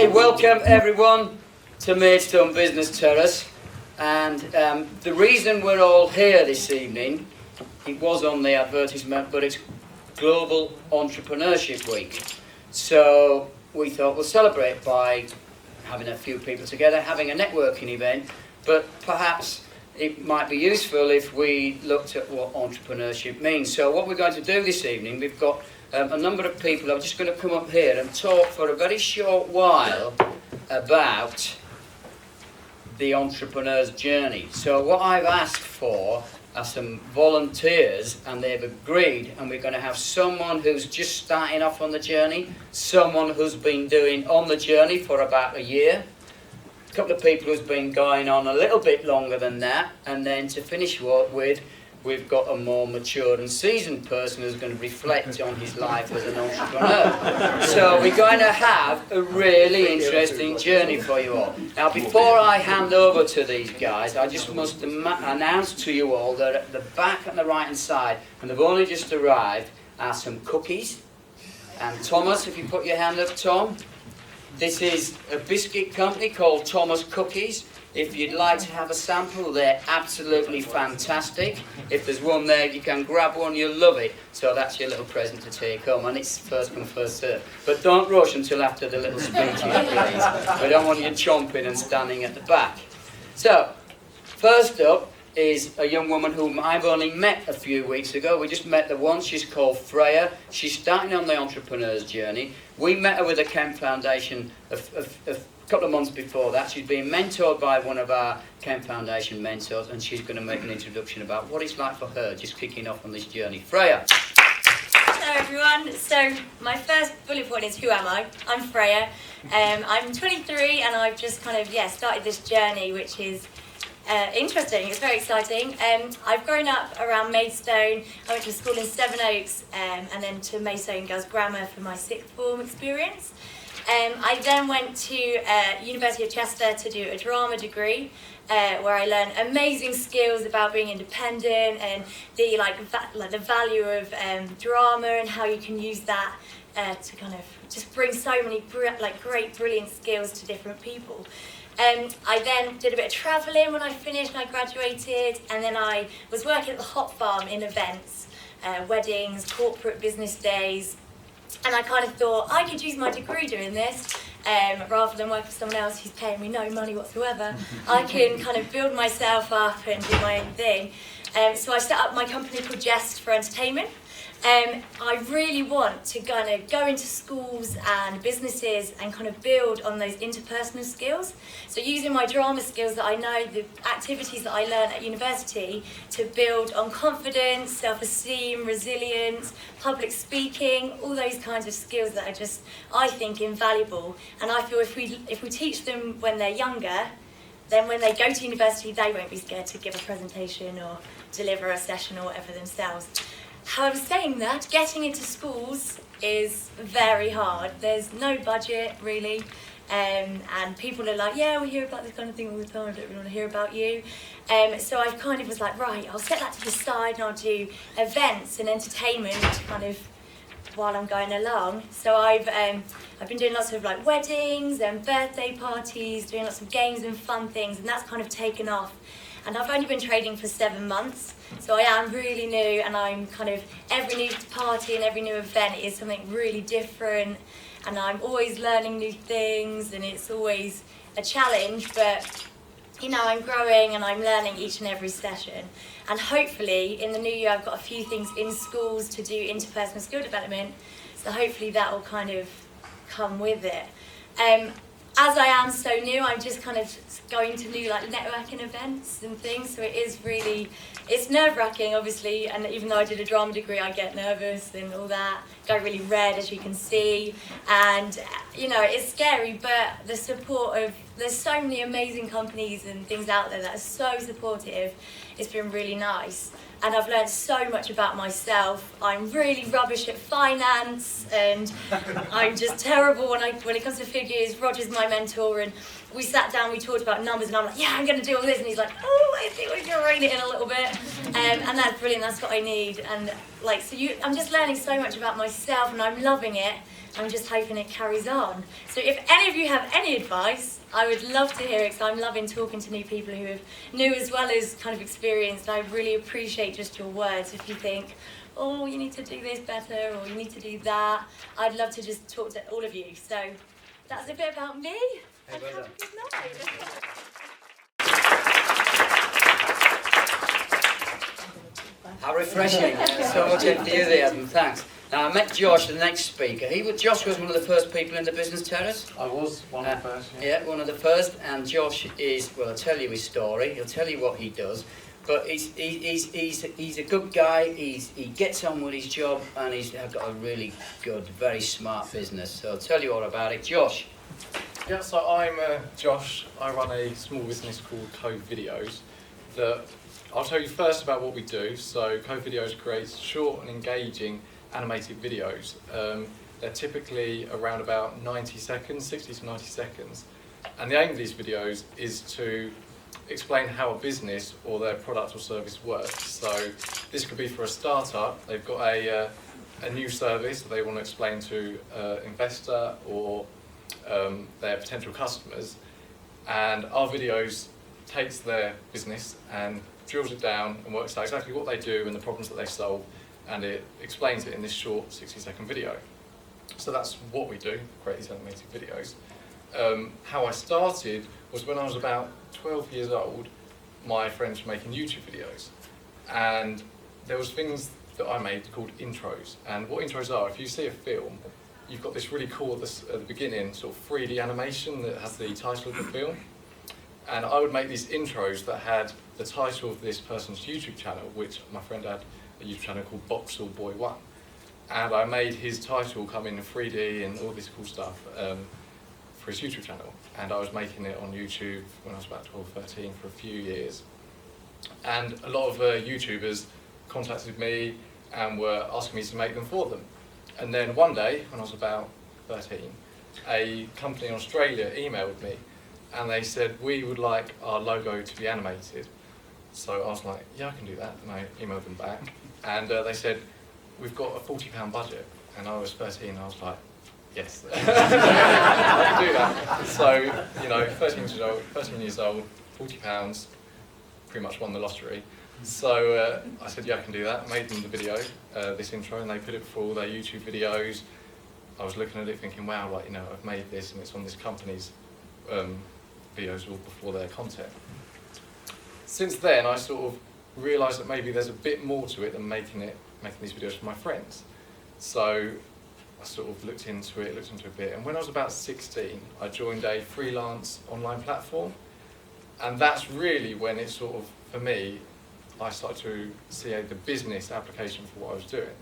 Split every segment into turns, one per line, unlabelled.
Okay, welcome everyone to Maidstone Business Terrace, and the reason we're all here this evening, it was on the advertisement, but it's Global Entrepreneurship Week. So we thought we'll celebrate by having a few people together, having a networking event, but perhaps it might be useful if we looked at what entrepreneurship means. So what we're going to do this evening, we've got a number of people. I'm just going to come up here and talk for a very short while about the entrepreneur's journey. So what I've asked for are some volunteers, and they've agreed, and we're going to have someone who's just starting off on the journey, someone who's been doing on the journey for about a year, a couple of people who's been going on a little bit longer than that, and then to finish with, we've got a more mature and seasoned person who's going to reflect on his life as an entrepreneur. So we're going to have a really interesting journey for you all. Now, before I hand over to these guys, I just must announce to you all that at the back and the right-hand side, and they've only just arrived, are some cookies. And Thomas, if you put your hand up, Tom. This is a biscuit company called Thomas Cookies. If you'd like to have a sample, they're absolutely fantastic. If there's one there, you can grab one, you'll love it. So that's your little present to take home, and it's first come, first served. But don't rush until after the little speeches, please. We don't want you chomping and standing at the back. So, first up is a young woman whom I've only met a few weeks ago. We just met her once. She's called Freya. She's starting on the entrepreneur's journey. We met her with the Kent Foundation a couple of months before that. She's being mentored by one of our Kent Foundation mentors, and she's going to make an introduction about what it's like for her just kicking off on this journey. Freya.
Hello everyone. So my first bullet point is, who am I? I'm Freya. I'm 23 and I've just kind of started this journey, which is interesting. It's very exciting. I've grown up around Maidstone. I went to school in Sevenoaks and then to Maidstone Girls Grammar for my sixth form experience. I then went to University of Chester to do a drama degree, where I learned amazing skills about being independent and the the value of drama and how you can use that to kind of just bring so many great, brilliant skills to different people. I then did a bit of travelling when I finished and I graduated, and then I was working at the Hop Farm in events, weddings, corporate business days. And I kind of thought I could use my degree doing this, rather than work for someone else who's paying me no money whatsoever. I can kind of build myself up and do my own thing. So I set up my company called Jest for Entertainment. I really want to kind of go into schools and businesses and kind of build on those interpersonal skills. So using my drama skills that I know, the activities that I learned at university, to build on confidence, self-esteem, resilience, public speaking, all those kinds of skills that are just, I think, invaluable. And I feel if we teach them when they're younger, then when they go to university, they won't be scared to give a presentation or deliver a session or whatever themselves. However, saying that, getting into schools is very hard. There's no budget, really, and people are like, yeah, we hear about this kind of thing all the time, I don't really want to hear about you. So I kind of was like, right, I'll set that to the side and I'll do events and entertainment kind of while I'm going along. So I've been doing lots of weddings and birthday parties, doing lots of games and fun things, and that's kind of taken off. And I've only been trading for 7 months, so I am really new, and I'm kind of, every new party and every new event is something really different, and I'm always learning new things, and it's always a challenge, but I'm growing and I'm learning each and every session. And hopefully in the new year I've got a few things in schools to do interpersonal skill development, so hopefully that will kind of come with it. As I am so new, I'm just kind of going to new networking events and things, so it is really, it's nerve-wracking obviously, and even though I did a drama degree I get nervous and all that, go really red as you can see, and it's scary, but the support of, there's so many amazing companies and things out there that are so supportive. It's been really nice. And I've learned so much about myself. I'm really rubbish at finance, and I'm just terrible when it comes to figures. Roger's my mentor, and we sat down, we talked about numbers, and I'm like, yeah, I'm going to do all this. And he's like, oh, I think we can rein it in a little bit. And that's brilliant, that's what I need. And like, so I'm just learning so much about myself and I'm loving it. I'm just hoping it carries on. So if any of you have any advice, I would love to hear it, because I'm loving talking to new people who have new as well as kind of experienced. I really appreciate just your words. If you think, oh, you need to do this better, or you need to do that, I'd love to just talk to all of you. So that's a bit about me.
Hey,
And
well
have
done.
a good night.
How refreshing. So much enthusiasm, thanks. Now, I met Josh, the next speaker. Josh was one of the first people in the business terrace.
I was one of the first,
Yeah, one of the first. And Josh is, well, I'll tell you his story. He'll tell you what he does. But he's a good guy. He gets on with his job, and he's got a really good, very smart business. So I'll tell you all about it. Josh.
Yeah, so I'm Josh. I run a small business called Code Videos. I'll tell you first about what we do. So Code Videos creates short and engaging animated videos. They're typically around about 90 seconds, 60 to 90 seconds. And the aim of these videos is to explain how a business or their product or service works. So this could be for a startup. They've got a new service that they want to explain to an investor or their potential customers. And our videos takes their business and drills it down and works out exactly what they do and the problems that they solve, and it explains it in this short 60-second video. So that's what we do, create these animated videos. How I started was when I was about 12 years old. My friends were making YouTube videos, and there was things that I made called intros. And what intros are, if you see a film, you've got this really cool, at the beginning, sort of 3D animation that has the title of the film. And I would make these intros that had the title of this person's YouTube channel, which my friend had a YouTube channel called Boxall Boy 1. And I made his title come in 3D and all this cool stuff for his YouTube channel. And I was making it on YouTube when I was about 12, 13 for a few years. And a lot of YouTubers contacted me and were asking me to make them for them. And then one day, when I was about 13, a company in Australia emailed me and they said, we would like our logo to be animated. So I was like, yeah, I can do that. And I emailed them back. And they said, we've got a £40 budget. And I was 13, and I was like, yes, I can do that. So, you know, 13 years old, £40, pretty much won the lottery. So I said, yeah, I can do that. I made them the video, this intro, and they put it for all their YouTube videos. I was looking at it thinking, wow, like, you know, I've made this and it's on this company's videos all before their content. Since then, I sort of realised that maybe there's a bit more to it than making these videos for my friends. So I sort of looked into it a bit, and when I was about 16, I joined a freelance online platform, and that's really when it sort of, for me, I started to see the business application for what I was doing.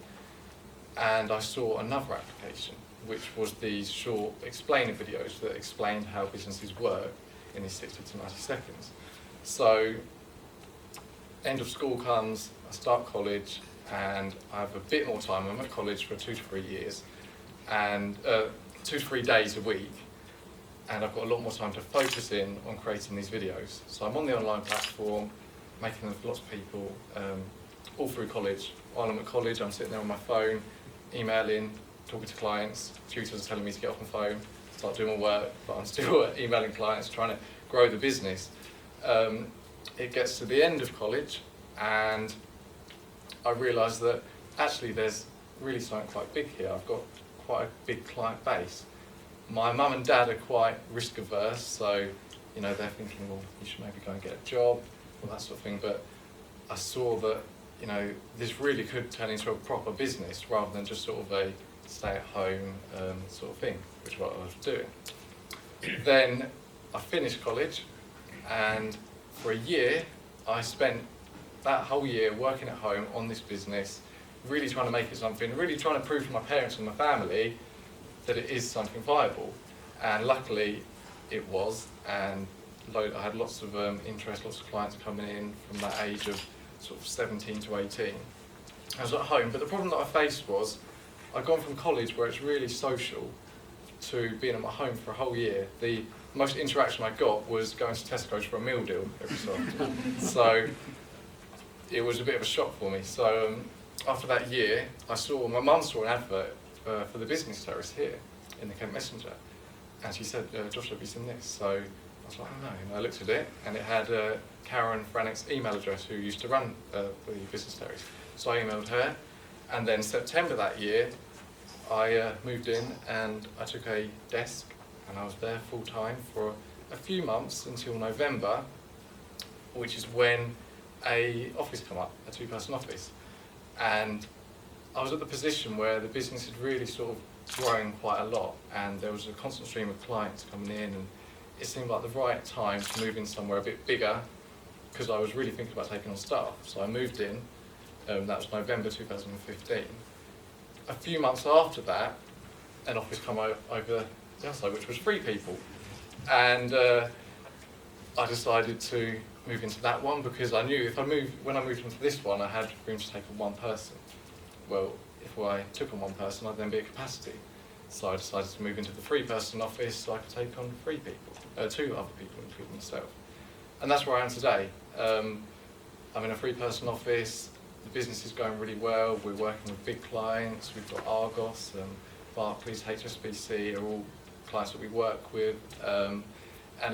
And I saw another application, which was these short explainer videos that explained how businesses work in these 60 to 90 seconds. So, end of school comes, I start college, and I have a bit more time. I'm at college for 2 to 3 years, and 2 to 3 days a week, and I've got a lot more time to focus in on creating these videos. So I'm on the online platform, making them for lots of people, all through college. While I'm at college, I'm sitting there on my phone, emailing, talking to clients, tutors are telling me to get off my phone, start doing my work, but I'm still emailing clients, trying to grow the business. It gets to the end of college, and I realise that actually there's really something quite big here. I've got quite a big client base. My mum and dad are quite risk averse, so you know, they're thinking, well, you should maybe go and get a job, all that sort of thing. But I saw that, you know, this really could turn into a proper business rather than just sort of a stay-at-home sort of thing, which is what I was doing. Then I finished college, and for a year, I spent that whole year working at home on this business, really trying to make it something, really trying to prove to my parents and my family that it is something viable. And luckily, it was, and I had lots of interest, lots of clients coming in from that age of sort of 17 to 18. I was at home, but the problem that I faced was I'd gone from college, where it's really social, to being at my home for a whole year. The most interaction I got was going to Tesco's for a meal deal every so often. So it was a bit of a shock for me. So after that year, my mum saw an advert for the business terrace here in the Kent Messenger, and she said, Josh, have you seen this? So I was like, oh no, and I looked at it, and it had Karen Frannick's email address, who used to run the business terrace. So I emailed her, and then September that year, I moved in and I took a desk, and I was there full time for a few months until November, which is when a office come up, a 2-person office. And I was at the position where the business had really sort of grown quite a lot, and there was a constant stream of clients coming in, and it seemed like the right time to move in somewhere a bit bigger, because I was really thinking about taking on staff. So I moved in, that was November 2015. A few months after that, an office come over the other side, which was 3 people. And I decided to move into that one, because I knew when I moved into this one, I had room to take on 1 person. Well, if I took on 1 person, I'd then be at capacity. So I decided to move into the 3-person office so I could take on 3 people, 2 other people, including myself. And that's where I am today. I'm in a 3-person office. The business is going really well. We're working with big clients. We've got Argos, Barclays, HSBC are all clients that we work with. And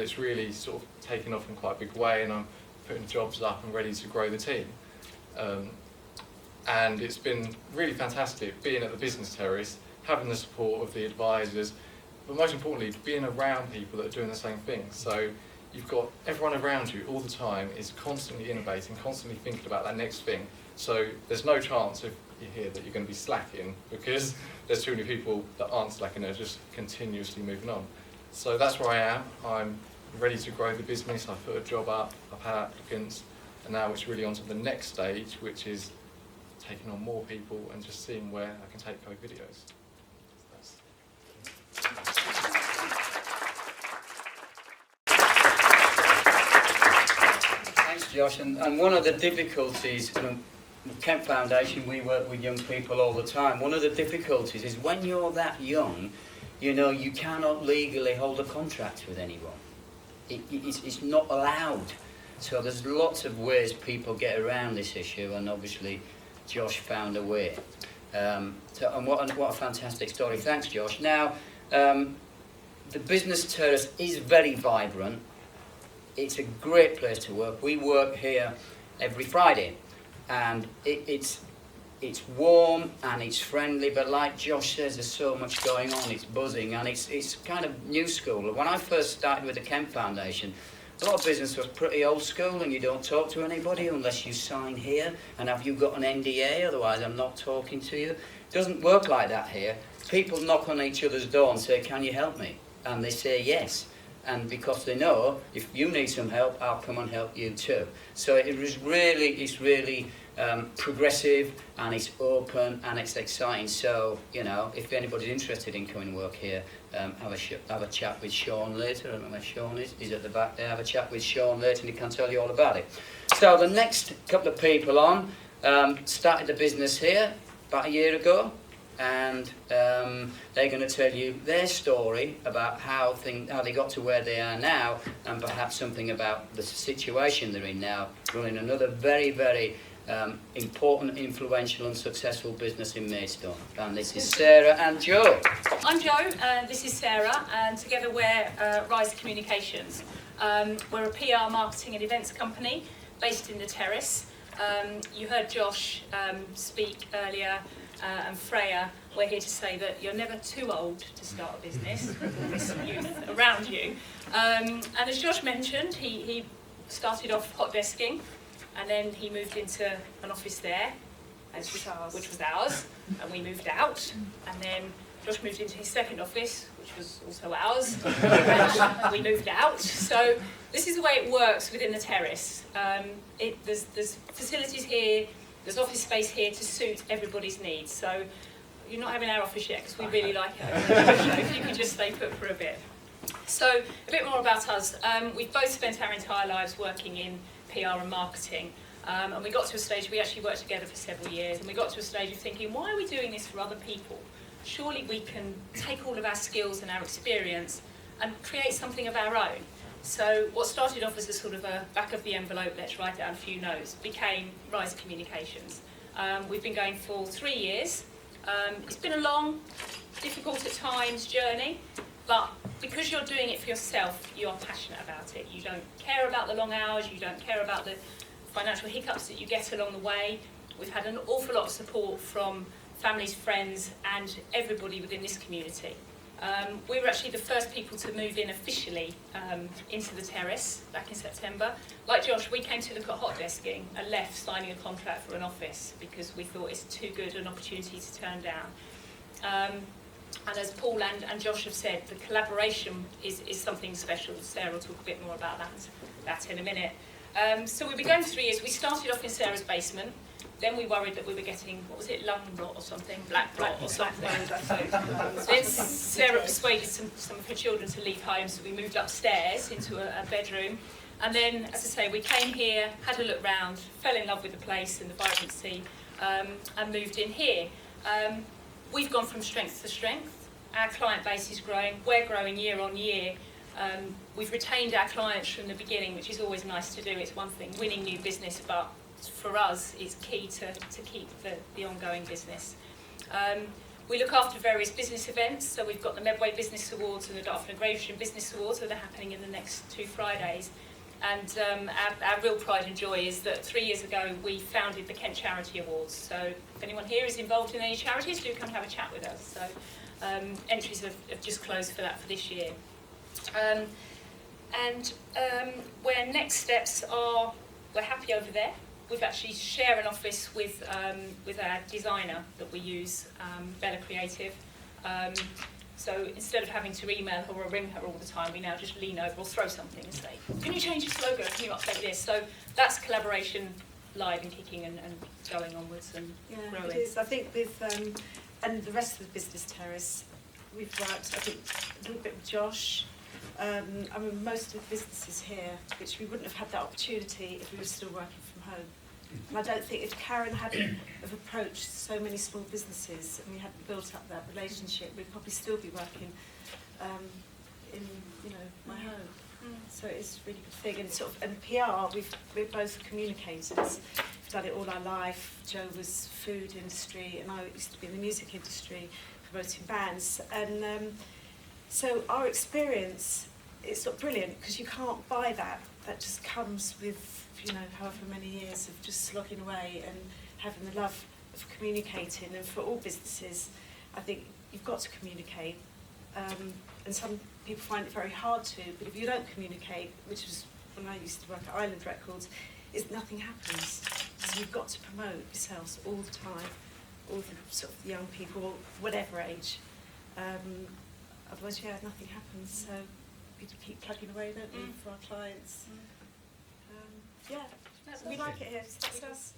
it's really sort of taken off in quite a big way, and I'm putting jobs up and ready to grow the team. And it's been really fantastic being at the business terrace, having the support of the advisors, but most importantly, being around people that are doing the same thing. So you've got everyone around you all the time is constantly innovating, constantly thinking about that next thing. So there's no chance if you're here that you're going to be slacking, because there's too many people that aren't slacking, they're just continuously moving on. So that's where I am. I'm ready to grow the business. I've put a job up, I've had applicants, and now it's really on to the next stage, which is taking on more people and just seeing where I can take Go Videos.
Thanks, Josh. And one of the difficulties, the Kent Foundation, we work with young people all the time. One of the difficulties is when you're that young, you know, you cannot legally hold a contract with anyone. It's not allowed. So there's lots of ways people get around this issue, and obviously Josh found a way. And what a fantastic story. Thanks, Josh. Now, the business terrace is very vibrant. It's a great place to work. We work here every Friday, and it's warm and it's friendly, but like Josh says, there's so much going on, it's buzzing, and it's kind of new school. When I first started with the Kent Foundation, a lot of business was pretty old school, and you don't talk to anybody unless you sign here, and have you got an NDA, otherwise I'm not talking to you. It doesn't work like that here. People knock on each other's door and say, can you help me? And they say yes. And because they know, if you need some help, I'll come and help you too. So it's really progressive, and it's open, and it's exciting. So, you know, if anybody's interested in coming and work here, have a chat with Sean later. I don't know where Sean is. He's at the back there. Have a chat with Sean later, and he can tell you all about it. So the next couple of people on started the business here about a year ago. And they're going to tell you their story about how they got to where they are now, and perhaps something about the situation they're in now, running another very, very important, influential and successful business in Maidstone. And this is Sarah and Joe.
I'm Joe, and this is Sarah, and together we're Rise Communications. We're a PR, marketing and events company based in the Terrace. You heard Josh speak earlier, and Freya. We're here to say that you're never too old to start a business with all this youth around you. And as Josh mentioned, he started off hot desking, and then he moved into an office there, which was ours, and we moved out. And then Josh moved into his second office, which was also ours, and we moved out. So this is the way it works within the Terrace. There's facilities here. There's office space here to suit everybody's needs. So you're not having our office yet, because we really like it. If you could just stay put for a bit. So a bit more about us. We've both spent our entire lives working in PR and marketing. And we got to a stage, we actually worked together for several years, and we got to a stage of thinking, why are we doing this for other people? Surely we can take all of our skills and our experience and create something of our own. So what started off as a sort of a back of the envelope, let's write down a few notes, became Rise Communications. We've been going for 3 years. It's been a long, difficult at times journey, but because you're doing it for yourself, you are passionate about it. You don't care about the long hours, you don't care about the financial hiccups that you get along the way. We've had an awful lot of support from families, friends, and everybody within this community. We were actually the first people to move in officially into the terrace back in September. Like Josh, we came to look at hot desking and left signing a contract for an office because we thought it's too good an opportunity to turn down. And as Paul and Josh have said, the collaboration is something special. Sarah will talk a bit more about that in a minute. So we've been going for 3 years. We started off in Sarah's basement. Then we worried that we were getting, what was it, lung rot or something, black rot or something. Then Sarah persuaded some of her children to leave home, so we moved upstairs into a bedroom. And then, as I say, we came here, had a look round, fell in love with the place and the vibrancy, and moved in here. We've gone from strength to strength. Our client base is growing. We're growing year on year. We've retained our clients from the beginning, which is always nice to do. It's one thing, winning new business, but for us, it's key to keep the ongoing business. We look after various business events, so we've got the Medway Business Awards and the Dartford and Gravesham Business Awards, so they're happening in the next 2 Fridays. And our real pride and joy is that 3 years ago we founded the Kent Charity Awards. So if anyone here is involved in any charities, do come have a chat with us. So entries have just closed for that for this year. Where next steps are, we're happy over there. We've actually share an office with our designer that we use, Bella Creative. So instead of having to email her or ring her all the time, we now just lean over or throw something and say, can you change this logo? Can you update this? So that's collaboration live and kicking and going onwards and growing.
It is. I think with, and the rest of the business terrace, we've worked, I think, a little bit with Josh. I mean, most of the businesses here, which we wouldn't have had that opportunity if we were still working from home. And I don't think if Karen hadn't have approached so many small businesses and we hadn't built up that relationship, we'd probably still be working in, my home. So it's a really good thing. And sort of, and PR, we're both communicators. We've done it all our life. Joe was food industry, and I used to be in the music industry, promoting bands. And so our experience, it's not brilliant because you can't buy that. That just comes with, however many years of just slogging away and having the love of communicating. And for all businesses, I think you've got to communicate. And some people find it very hard to, but if you don't communicate, which was when I used to work at Island Records, nothing happens. So you've got to promote yourselves all the time, all the sort of young people, whatever age. Otherwise, nothing happens. So we keep plugging away, don't we, for our clients? We like it here. It's us.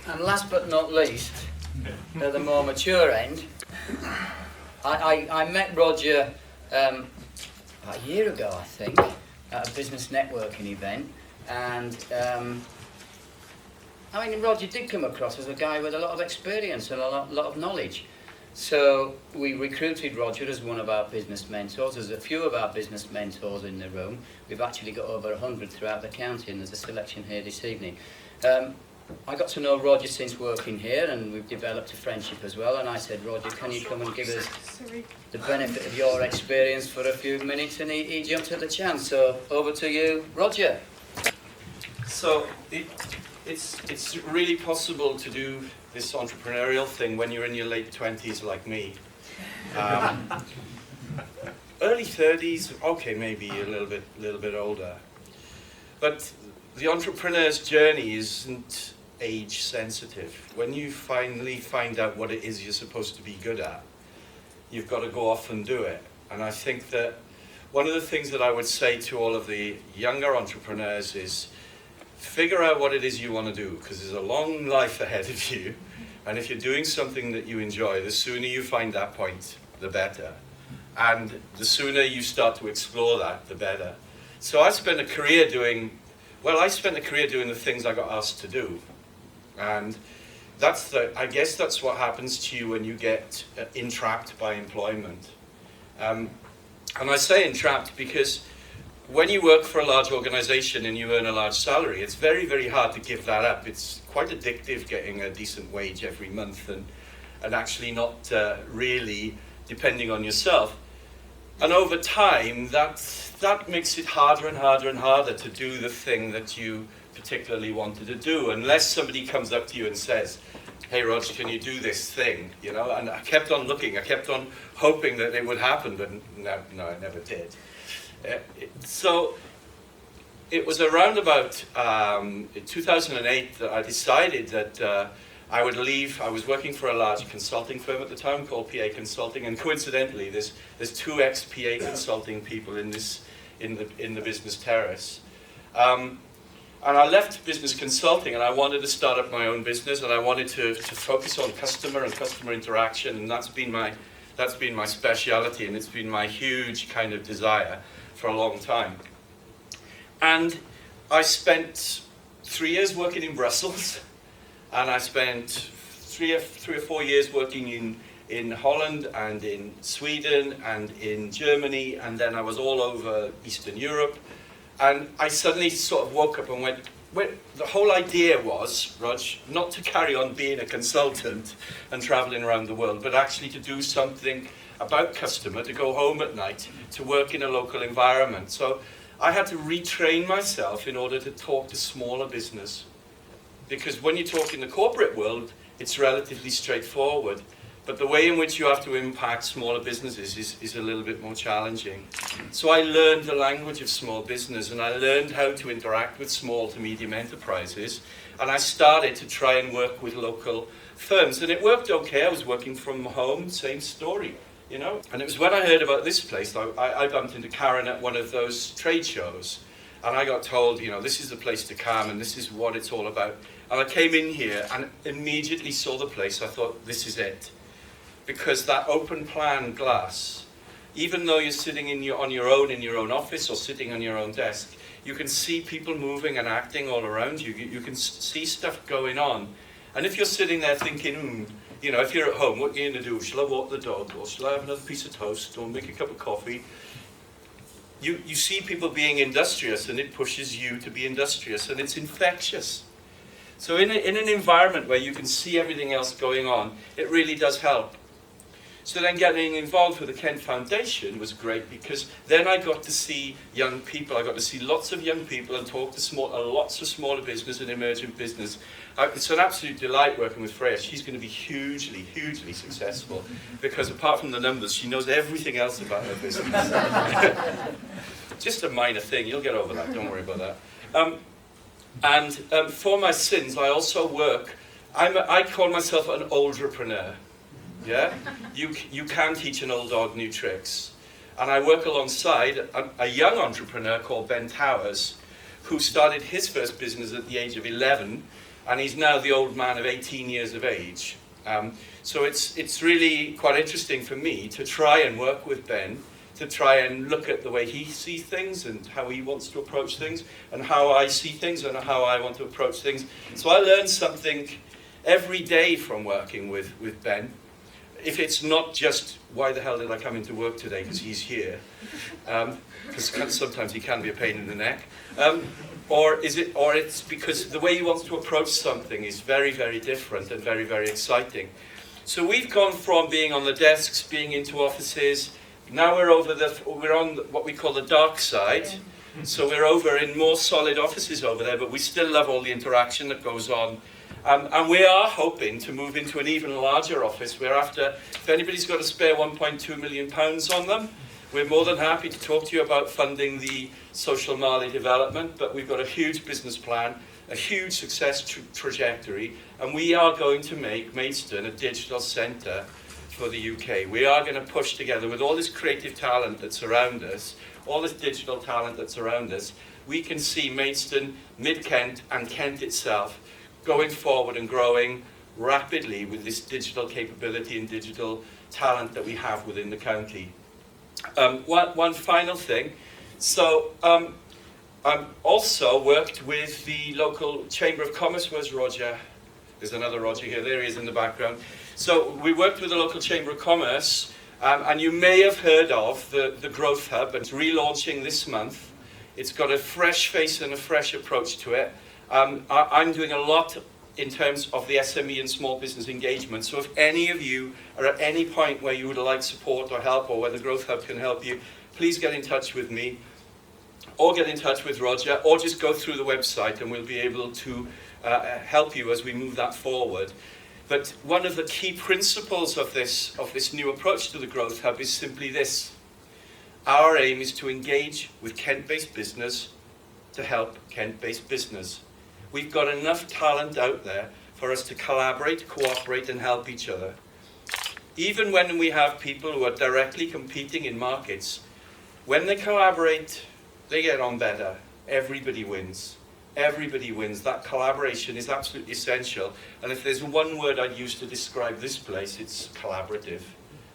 And last but not least, at the more mature end, I met Roger about a year ago, I think, at a business networking event, and Roger did come across as a guy with a lot of experience and a lot of knowledge. So we recruited Roger as one of our business mentors. There's a few of our business mentors in the room. We've actually got over 100 throughout the county, and there's a selection here this evening. I got to know Roger since working here, and we've developed a friendship as well. And I said, Roger, can you come and give us the benefit of your experience for a few minutes? And he jumped at the chance. So over to you, Roger.
So it's really possible to do this entrepreneurial thing when you're in your late 20s like me. Early 30s, okay, maybe a little bit older. But the entrepreneur's journey isn't age sensitive. When you finally find out what it is you're supposed to be good at, you've got to go off and do it. And I think that one of the things that I would say to all of the younger entrepreneurs is figure out what it is you want to do, because there's a long life ahead of you. And if you're doing something that you enjoy, the sooner you find that point, the better. And the sooner you start to explore that, the better. So I spent a career doing the things I got asked to do. And I guess that's what happens to you when you get entrapped by employment. And I say entrapped because when you work for a large organization and you earn a large salary, it's very, very hard to give that up. It's quite addictive getting a decent wage every month and actually not really depending on yourself. And over time, that makes it harder and harder and harder to do the thing that you particularly wanted to do, unless somebody comes up to you and says, hey, Rog, can you do this thing? You know, and I kept on looking, I kept on hoping that it would happen, but no, it never did. So it was around about 2008 that I decided that I would leave. I was working for a large consulting firm at the time called PA Consulting, and coincidentally, there's two ex-PA Consulting people in the business terrace. And I left business consulting, and I wanted to start up my own business, and I wanted to focus on customer and customer interaction, and that's been my speciality, and it's been my huge kind of desire for a long time. And I spent 3 years working in Brussels, and I spent three or 4 years working in Holland and in Sweden and in Germany, and then I was all over Eastern Europe. And I suddenly sort of woke up and went, the whole idea was, Rog, not to carry on being a consultant and traveling around the world, but actually to do something about customer, to go home at night, to work in a local environment. So I had to retrain myself in order to talk to smaller business. Because when you talk in the corporate world, it's relatively straightforward. But the way in which you have to impact smaller businesses is a little bit more challenging. So I learned the language of small business, and I learned how to interact with small to medium enterprises. And I started to try and work with local firms. And it worked okay. I was working from home, same story, you know. And it was when I heard about this place, I bumped into Karen at one of those trade shows. And I got told, you know, this is the place to come and this is what it's all about. And I came in here and immediately saw the place. I thought, this is it. Because that open plan glass, even though you're sitting on your own office or sitting on your own desk, you can see people moving and acting all around you. You can see stuff going on. And if you're sitting there thinking, you know, if you're at home, what are you going to do? Shall I walk the dog? Or shall I have another piece of toast? Or make a cup of coffee? You see people being industrious, and it pushes you to be industrious, and it's infectious. So in an environment where you can see everything else going on, it really does help. So then getting involved with the Kent Foundation was great, because then I got to see young people. I got to see lots of young people and talk to lots of smaller business and emergent business. It's an absolute delight working with Freya. She's going to be hugely, hugely successful, because apart from the numbers, she knows everything else about her business. Just a minor thing. You'll get over that. Don't worry about that. For my sins, I also work. I call myself an oldrepreneur. Yeah, you can teach an old dog new tricks. And I work alongside a young entrepreneur called Ben Towers, who started his first business at the age of 11, and he's now the old man of 18 years of age. So it's really quite interesting for me to try and work with Ben, to try and look at the way he sees things and how he wants to approach things, and how I see things and how I want to approach things. So I learn something every day from working with Ben. If it's not just, why the hell did I come into work today because he's here, because sometimes he can be a pain in the neck, or it's because the way he wants to approach something is very, very different and very, very exciting. So we've gone from being on the desks, being into offices. Now we're on what we call the dark side. So we're over in more solid offices over there, but we still love all the interaction that goes on. And we are hoping to move into an even larger office, where if anybody's got a spare £1.2 million on them, we're more than happy to talk to you about funding the social Mali development. But we've got a huge business plan, a huge success trajectory, and we are going to make Maidstone a digital centre for the UK. We are going to push together with all this creative talent that's around us, all this digital talent that's around us. We can see Maidstone, Mid-Kent and Kent itself going forward and growing rapidly with this digital capability and digital talent that we have within the county. One final thing. So I've also worked with the local Chamber of Commerce. Where's Roger? There's another Roger here. There he is in the background. So we worked with the local Chamber of Commerce And you may have heard of the Growth Hub. It's relaunching this month. It's got a fresh face and a fresh approach to it. I'm doing a lot in terms of the SME and small business engagement. So if any of you are at any point where you would like support or help, or where the Growth Hub can help you, please get in touch with me, or get in touch with Roger, or just go through the website and we'll be able to help you as we move that forward. But one of the key principles of this new approach to the Growth Hub is simply this. Our aim is to engage with Kent-based business to help Kent-based business. We've got enough talent out there for us to collaborate, cooperate, and help each other. Even when we have people who are directly competing in markets, when they collaborate, they get on better. Everybody wins. Everybody wins. That collaboration is absolutely essential. And if there's one word I'd use to describe this place, it's collaborative.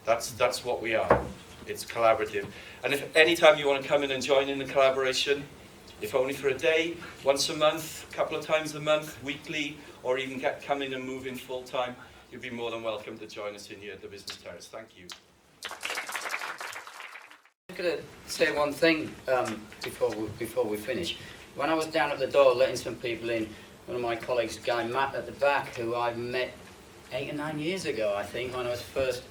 That's what we are. It's collaborative. And if any time you want to come in and join in the collaboration, if only for a day, once a month, a couple of times a month, weekly, or even come in and move in full time, you'd be more than welcome to join us in here at the Business Terrace. Thank you.
I'm going to say one thing before we finish. When I was down at the door letting some people in, one of my colleagues, Guy Matt at the back, who I met 8 or 9 years ago, I think, when I first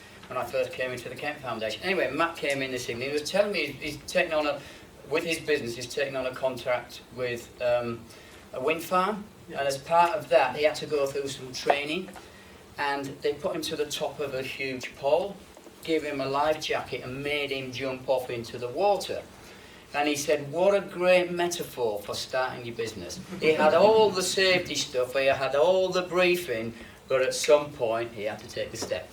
came into the Kent Foundation. Anyway, Matt came in this evening. He was telling me he's taken on with his business, he's taken on a contract with a wind farm, and as part of that, he had to go through some training, and they put him to the top of a huge pole, gave him a life jacket, and made him jump off into the water. And he said, what a great metaphor for starting your business. He had all the safety stuff, he had all the briefing, but at some point he had to take the step.